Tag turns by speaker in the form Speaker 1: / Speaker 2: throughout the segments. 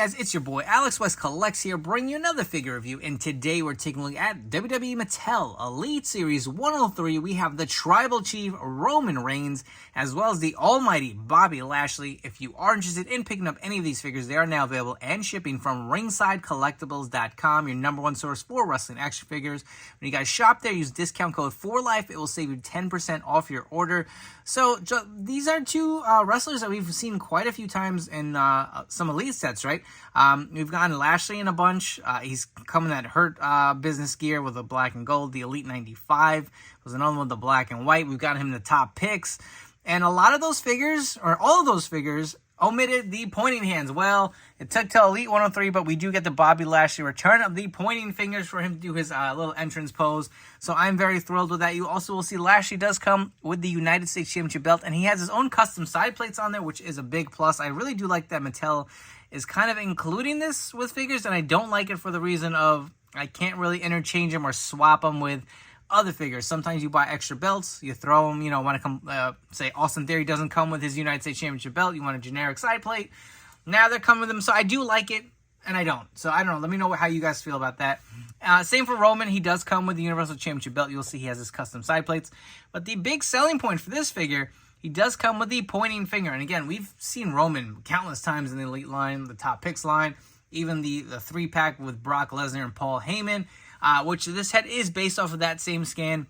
Speaker 1: guys, it's your boy Alex West Collects here, bringing you another figure review, and today we're taking a look at WWE Mattel Elite Series 103. We have the Tribal Chief Roman Reigns, as well as the Almighty Bobby Lashley. If you are interested in picking up any of these figures, they are now available and shipping from ringsidecollectibles.com, your #1 source for wrestling action figures. When you guys shop there, use discount code 4LIFE. It will save you 10% off your order. So these are two wrestlers that we've seen quite a few times in some Elite sets, right? We've gotten Lashley in a bunch. He's coming that Hurt Business gear with the black and gold. The Elite 95 was another one with the black and white. We've got him in the top picks. And a lot of those figures, or all of those figures, omitted the pointing hands. Well, it took till Elite 103, but we do get the Bobby Lashley return of the pointing fingers for him to do his little entrance pose. So I'm very thrilled with that. You also will see Lashley does come with the United States Championship belt, and he has his own custom side plates on there, which is a big plus. I really do like that Mattel is kind of including this with figures, and I don't like it for the reason of I can't really interchange them or swap them with other figures. Sometimes you buy extra belts, you throw them, want to come, say Austin Theory doesn't come with his United States Championship belt, you want a generic side plate. Now they're coming with them, so I do like it, and I don't. So I don't know, let me know how you guys feel about that. Same for Roman, he does come with the Universal Championship belt. You'll see he has his custom side plates. But the big selling point for this figure, he does come with the pointing finger. And again, we've seen Roman countless times in the Elite line, the top picks line, even the 3-pack with Brock Lesnar and Paul Heyman. Which this head is based off of that same scan.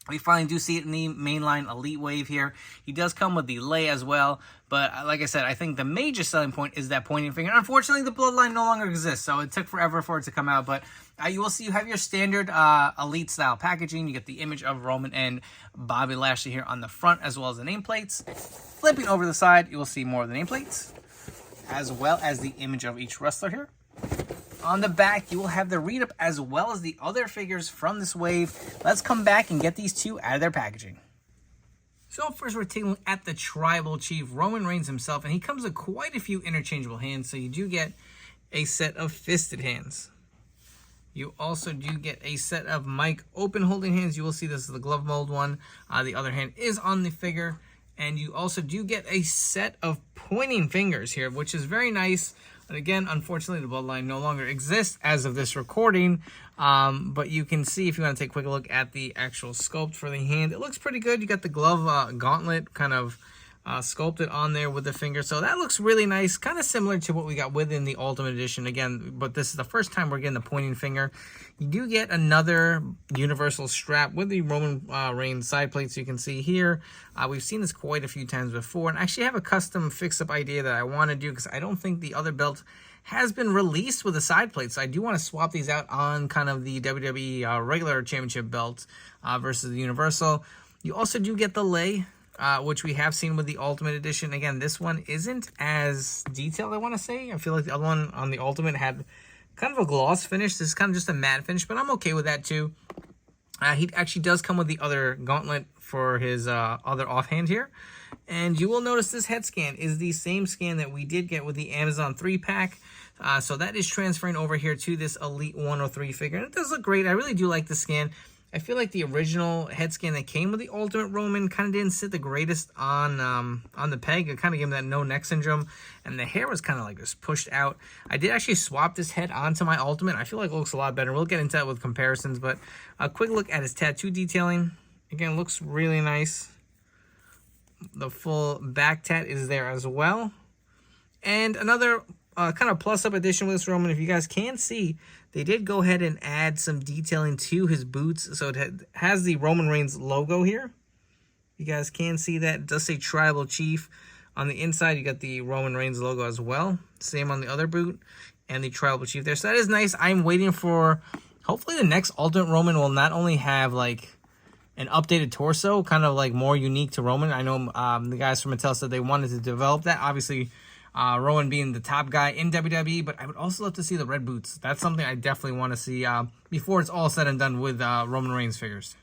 Speaker 1: We finally do see it in the mainline Elite wave here. He does come with the lay as well. But like I said, I think the major selling point is that pointing finger. Unfortunately, the bloodline no longer exists, so it took forever for it to come out. But you will see you have your standard Elite style packaging. You get the image of Roman and Bobby Lashley here on the front, as well as the nameplates. Flipping over the side, you will see more of the nameplates, as well as the image of each wrestler here. On the back, you will have the read-up as well as the other figures from this wave. Let's come back and get these two out of their packaging. So first we're taking at the Tribal Chief, Roman Reigns himself, and he comes with quite a few interchangeable hands, so you do get a set of fisted hands. You also do get a set of mic open holding hands. You will see this is the glove mold one. The other hand is on the figure. And you also do get a set of pointing fingers here, which is very nice. And again, unfortunately, the bloodline no longer exists as of this recording. But you can see, if you want to take a quick look at the actual sculpt for the hand, it looks pretty good. You got the glove gauntlet kind of sculpted on there with the finger. So that looks really nice, kind of similar to what we got within the Ultimate Edition. Again, but this is the first time we're getting the pointing finger. You do get another universal strap with the Roman Reigns side plates you can see here. We've seen this quite a few times before, and I actually have a custom fix-up idea that I want to do because I don't think the other belt has been released with the side plates. So I do want to swap these out on kind of the WWE regular championship belt versus the Universal. You also do get the lay, which we have seen with the Ultimate Edition. Again, this one isn't as detailed, I want to say. I feel like the other one on the Ultimate had kind of a gloss finish. This is kind of just a matte finish, but I'm okay with that too. He actually does come with the other gauntlet for his other offhand here. And you will notice this head scan is the same scan that we did get with the Amazon 3-pack. So that is transferring over here to this Elite 103 figure. And it does look great. I really do like the scan. I feel like the original head scan that came with the Ultimate Roman kind of didn't sit the greatest on the peg. It kind of gave him that no neck syndrome, and the hair was kind of like just pushed out. I did actually swap this head onto my Ultimate. I feel like it looks a lot better. We'll get into that with comparisons, but a quick look at his tattoo detailing. Again, looks really nice. The full back tat is there as well. And another kind of plus-up addition with this Roman, if you guys can see, they did go ahead and add some detailing to his boots. So it has the Roman Reigns logo here. You guys can see that. It does say Tribal Chief. On the inside, you got the Roman Reigns logo as well. Same on the other boot. And the Tribal Chief there. So that is nice. I'm waiting for... Hopefully the next Ultimate Roman will not only have, like, an updated torso, kind of, like, more unique to Roman. I know the guys from Mattel said they wanted to develop that. Obviously... Rowan being the top guy in WWE, but I would also love to see the red boots. That's something I definitely want to see before it's all said and done with Roman Reigns figures.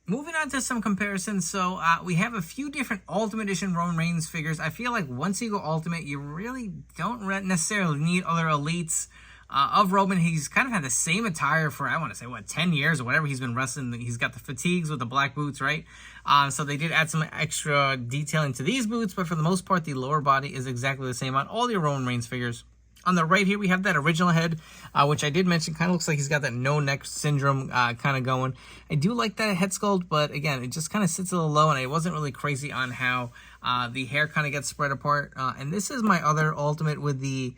Speaker 1: Moving on to some comparisons, so we have a few different Ultimate Edition Roman Reigns figures. I feel like once you go Ultimate, you really don't necessarily need other Elites. Of Roman, he's kind of had the same attire for, I want to say, 10 years or whatever he's been wrestling. He's got the fatigues with the black boots, right? So they did add some extra detailing to these boots, but for the most part, the lower body is exactly the same on all the Roman Reigns figures. On the right here, we have that original head, which I did mention kind of looks like he's got that no-neck syndrome kind of going. I do like that head sculpt, but again, it just kind of sits a little low, and I wasn't really crazy on how the hair kind of gets spread apart. And this is my other Ultimate with the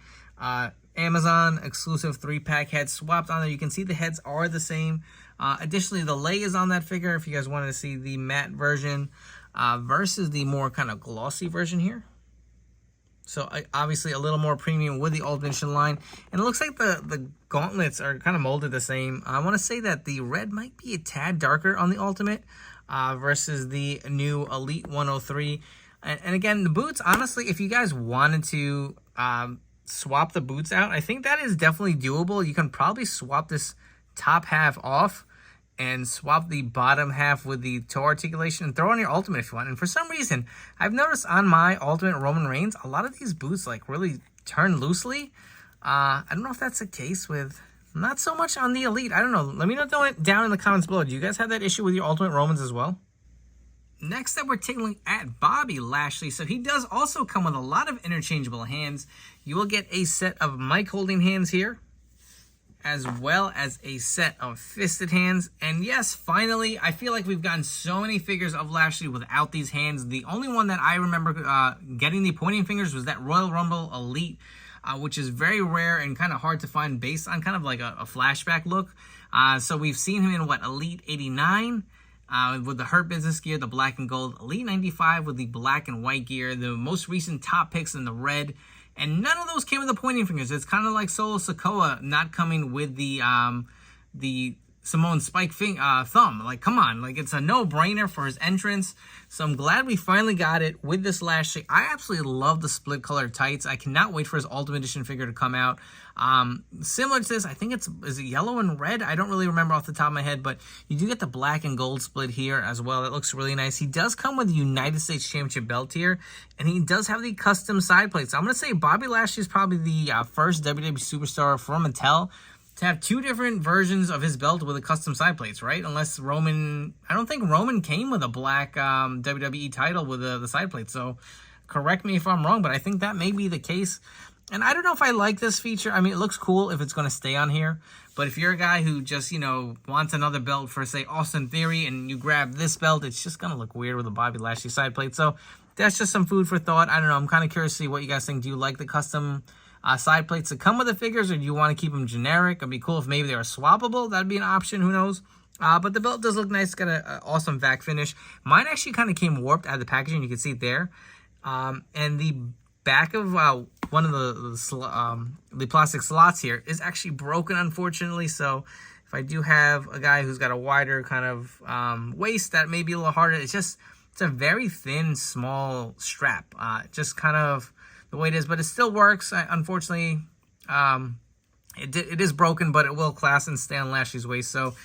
Speaker 1: Amazon exclusive 3-pack head swapped on there. You can see the heads are the same. Additionally, the lei is on that figure if you guys wanted to see the matte version versus the more kind of glossy version here. So obviously a little more premium with the Ultimate Edition line. And it looks like the gauntlets are kind of molded the same. I want to say that the red might be a tad darker on the Ultimate versus the new Elite 103. And again, the boots, honestly, if you guys wanted to swap the boots out, I think that is definitely doable. You can probably swap this top half off and swap the bottom half with the toe articulation and throw on your Ultimate if you want. And for some reason, I've noticed on my Ultimate Roman Reigns, a lot of these boots like really turn loosely. I don't know if that's the case with, not so much on the Elite. I don't know. Let me know down in the comments below. Do you guys have that issue with your Ultimate Romans as well? Next up, we're taking a look at Bobby Lashley. So he does also come with a lot of interchangeable hands. You will get a set of mic holding hands here, as well as a set of fisted hands. And yes, finally, I feel like we've gotten so many figures of Lashley without these hands. The only one that I remember getting the pointing fingers was that Royal Rumble Elite, which is very rare and kind of hard to find based on kind of like a flashback look. So we've seen him in, what, Elite 89 with the Hurt Business gear, the black and gold, Elite 95 with the black and white gear, the most recent top picks in the red. And none of those came with the pointing fingers. It's kind of like Solo Sikoa not coming with the Samoan Spike thumb. Like, come on. Like, it's a no-brainer for his entrance. So I'm glad we finally got it with this Lashley. I absolutely love the split color tights. I cannot wait for his Ultimate Edition figure to come out. Similar to this, I think is it yellow and red? I don't really remember off the top of my head, but you do get the black and gold split here as well. That looks really nice. He does come with the United States Championship belt here, and he does have the custom side plates. I'm going to say Bobby Lashley is probably the first WWE superstar from Mattel to have two different versions of his belt with the custom side plates, right? Unless Roman, I don't think Roman came with a black WWE title with the side plates. So correct me if I'm wrong, but I think that may be the case. And I don't know if I like this feature. I mean, it looks cool if it's going to stay on here. But if you're a guy who just, you know, wants another belt for, say, Austin Theory, and you grab this belt, it's just going to look weird with a Bobby Lashley side plate. So that's just some food for thought. I don't know. I'm kind of curious to see what you guys think. Do you like the custom side plates that come with the figures, or do you want to keep them generic? It'd be cool if maybe they were swappable. That'd be an option. Who knows? But the belt does look nice. It's got an awesome vac finish. Mine actually kind of came warped out of the packaging. You can see it there. And the back of one of the plastic slots here is actually broken, unfortunately. So if I do have a guy who's got a wider kind of waist, that may be a little harder. It's a very thin, small strap. Just kind of the way it is, but it still works. Unfortunately, it is broken, but it will clasp and stay on Lashley's waist. So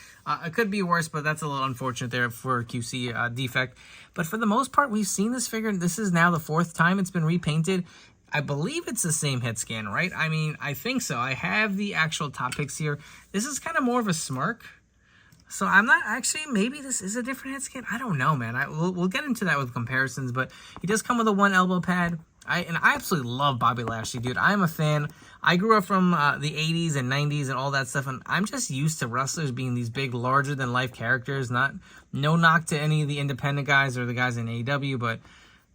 Speaker 1: it could be worse, but that's a little unfortunate there for QC defect. But for the most part, we've seen this figure. This is now the 4th time it's been repainted. I believe it's the same head scan, right? I mean, I think so. I have the actual top picks here. This is kind of more of a smirk. So I'm not actually, maybe this is a different head scan. I don't know, man. We'll get into that with comparisons, but he does come with a 1 elbow pad. I absolutely love Bobby Lashley, dude. I am a fan. I grew up from the 80s and 90s and all that stuff, and I'm just used to wrestlers being these big, larger-than-life characters. No knock to any of the independent guys or the guys in AEW, but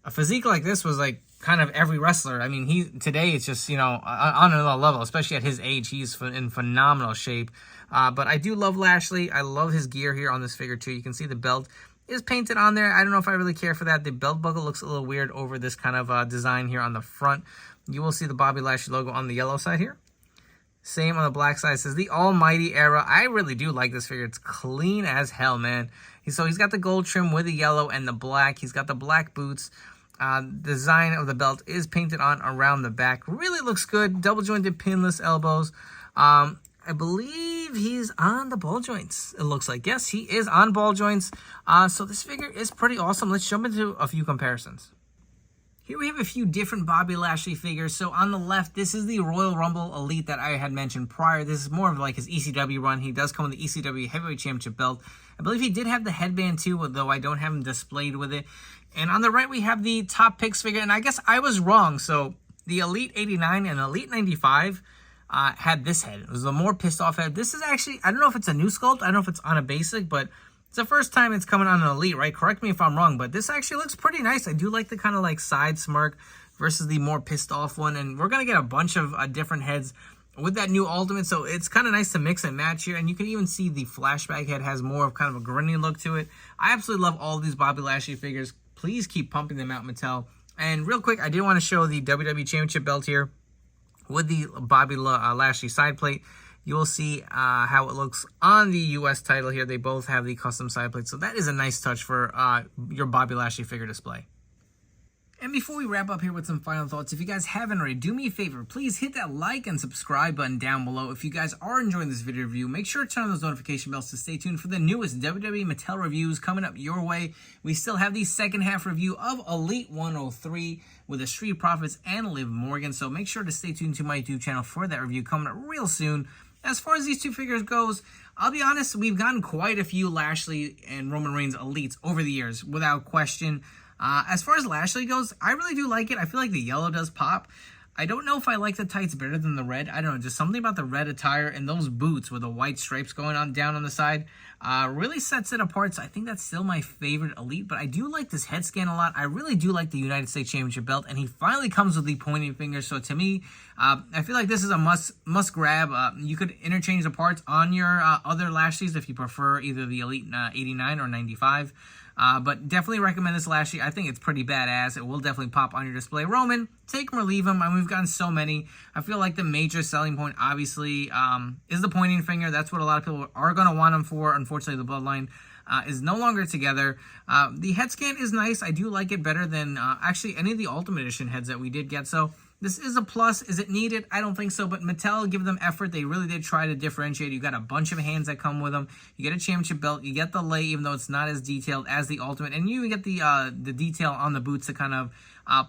Speaker 1: a physique like this was like kind of every wrestler. I mean, today it's just, you know, on another level, especially at his age. He's in phenomenal shape. But I do love Lashley. I love his gear here on this figure, too. You can see the belt is painted on there. I don't know if I really care for that. The belt buckle looks a little weird over this kind of design here on the front. You will see the Bobby Lashley logo on the yellow side here. Same on the black side. It says the Almighty Era. I really do like this figure. It's clean as hell, man. So he's got the gold trim with the yellow and the black. He's got the black boots. Design of the belt is painted on around the back. Really looks good. Double jointed pinless elbows. I believe he's on the ball joints, it looks like. Yes, he is on ball joints. So this figure is pretty awesome. Let's jump into a few comparisons. Here we have a few different Bobby Lashley figures. So on the left, this is the Royal Rumble Elite that I had mentioned prior. This is more of like his ECW run. He does come with the ECW Heavyweight Championship belt. I believe he did have the headband too, though I don't have him displayed with it. And on the right, we have the top picks figure. And I guess I was wrong. So The Elite 89 and Elite 95 had this head. It was a more pissed off head. This is actually, I don't know if it's a new sculpt. I don't know if it's on a basic, but it's the first time it's coming on an Elite, right? Correct me if I'm wrong, but this actually looks pretty nice. I do like the kind of like side smirk versus the more pissed off one. And we're going to get a bunch of different heads with that new Ultimate. So it's kind of nice to mix and match here. And you can even see the flashback head has more of kind of a grinning look to it. I absolutely love all these Bobby Lashley figures. Please keep pumping them out, Mattel. And real quick, I did want to show the WWE Championship belt here with the Bobby Lashley side plate. You will see how it looks on the U.S. title here. They both have the custom side plate. So that is a nice touch for your Bobby Lashley figure display. And before we wrap up here with some final thoughts, if you guys haven't already, do me a favor. Please hit that like and subscribe button down below. If you guys are enjoying this video review, make sure to turn on those notification bells to stay tuned for the newest WWE Mattel reviews coming up your way. We still have the second half review of Elite 103 with the Street Profits and Liv Morgan. So make sure to stay tuned to my YouTube channel for that review coming up real soon. As far as these two figures goes, I'll be honest, we've gotten quite a few Lashley and Roman Reigns Elites over the years, without question. As far as Lashley goes, I really do like it. I feel like the yellow does pop. I don't know if I like the tights better than the red. I don't know, just something about the red attire and those boots with the white stripes going on down on the side really sets it apart. So I think that's still my favorite Elite, but I do like this head scan a lot. I really do like the United States Championship belt, and he finally comes with the pointing finger. So to me, I feel like this is a must grab. You could interchange the parts on your other Lashleys if you prefer either the Elite 89 or 95. But definitely recommend this Lashley. I think it's pretty badass. It will definitely pop on your display. Roman, take him or leave him. I mean, we've gotten so many. I feel like the major selling point, obviously, is the pointing finger. That's what a lot of people are going to want him for. Unfortunately, the bloodline is no longer together. The head scan is nice. I do like it better than actually any of the Ultimate Edition heads that we did get. So this is a plus. Is it needed? I don't think so, but Mattel, give them effort. They really did try to differentiate. You got a bunch of hands that come with them. You get a championship belt. You get the lei, even though it's not as detailed as the Ultimate, and you get the detail on the boots to kind of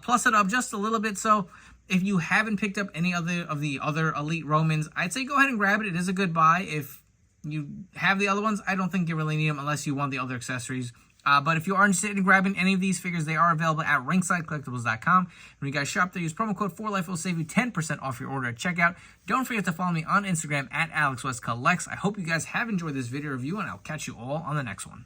Speaker 1: plus it up just a little bit. So if you haven't picked up any of the other Elite Romans, I'd say go ahead and grab it. It is a good buy. If you have the other ones, I don't think you really need them unless you want the other accessories. But if you are interested in grabbing any of these figures, they are available at ringsidecollectibles.com. When you guys shop there, use promo code 4LIFE. It will save you 10% off your order at checkout. Don't forget to follow me on Instagram at AlexWestCollects. I hope you guys have enjoyed this video review, and I'll catch you all on the next one.